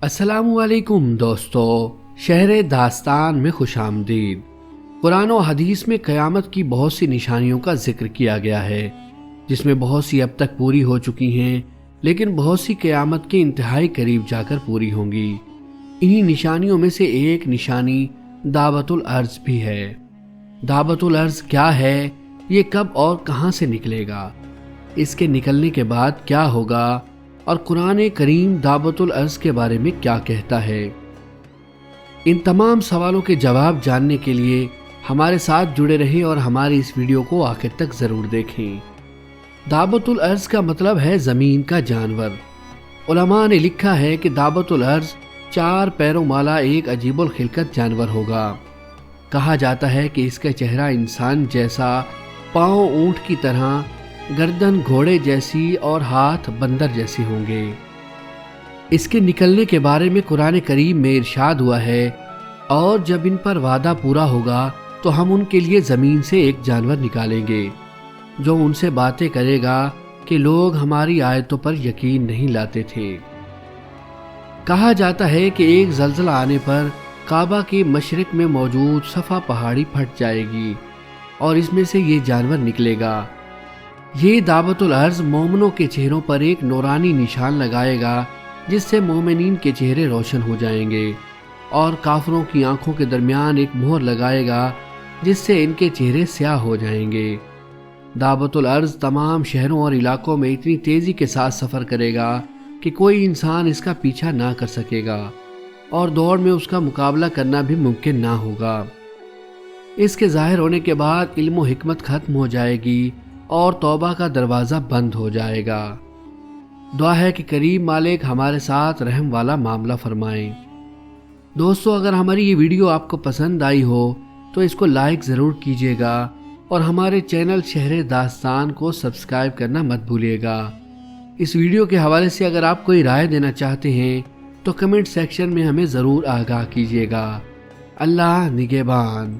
السلام علیکم دوستو، شہر داستان میں خوش آمدید۔ قرآن و حدیث میں قیامت کی بہت سی نشانیوں کا ذکر کیا گیا ہے، جس میں بہت سی اب تک پوری ہو چکی ہیں، لیکن بہت سی قیامت کے انتہائی قریب جا کر پوری ہوں گی۔ انہی نشانیوں میں سے ایک نشانی دعوت الارض بھی ہے۔ دعوت الارض کیا ہے، یہ کب اور کہاں سے نکلے گا، اس کے نکلنے کے بعد کیا ہوگا، اور قرآن کریم دعوت الارض کے بارے میں کیا کہتا ہے؟ ان تمام سوالوں کے جواب جاننے کے لیے ہمارے ساتھ جڑے رہیں اور ہماری اس ویڈیو کو آخر تک ضرور دیکھیں۔ دعوت الارض کا مطلب ہے زمین کا جانور۔ علماء نے لکھا ہے کہ دعوت الارض 4 پیروں والا ایک عجیب الخلقت جانور ہوگا۔ کہا جاتا ہے کہ اس کا چہرہ انسان جیسا، پاؤں اونٹ کی طرح، گردن گھوڑے جیسی اور ہاتھ بندر جیسی ہوں گے۔ اس کے نکلنے کے بارے میں قرآن کریم میں ارشاد ہوا ہے، اور جب ان پر وعدہ پورا ہوگا تو ہم ان کے لیے زمین سے ایک جانور نکالیں گے جو ان سے باتیں کرے گا کہ لوگ ہماری آیتوں پر یقین نہیں لاتے تھے۔ کہا جاتا ہے کہ ایک زلزلہ آنے پر کعبہ کے مشرق میں موجود صفا پہاڑی پھٹ جائے گی اور اس میں سے یہ جانور نکلے گا۔ یہ دعوت الارض مومنوں کے چہروں پر ایک نورانی نشان لگائے گا، جس سے مومنین کے چہرے روشن ہو جائیں گے، اور کافروں کی آنکھوں کے درمیان ایک مہر لگائے گا جس سے ان کے چہرے سیاہ ہو جائیں گے۔ دعوت الارض تمام شہروں اور علاقوں میں اتنی تیزی کے ساتھ سفر کرے گا کہ کوئی انسان اس کا پیچھا نہ کر سکے گا، اور دوڑ میں اس کا مقابلہ کرنا بھی ممکن نہ ہوگا۔ اس کے ظاہر ہونے کے بعد علم و حکمت ختم ہو جائے گی اور توبہ کا دروازہ بند ہو جائے گا۔ دعا ہے کہ کریم مالک ہمارے ساتھ رحم والا معاملہ فرمائیں۔ دوستو، اگر ہماری یہ ویڈیو آپ کو پسند آئی ہو تو اس کو لائک ضرور کیجیے گا، اور ہمارے چینل شہر داستان کو سبسکرائب کرنا مت بھولیے گا۔ اس ویڈیو کے حوالے سے اگر آپ کوئی رائے دینا چاہتے ہیں تو کمنٹ سیکشن میں ہمیں ضرور آگاہ کیجیے گا۔ اللہ نگہبان۔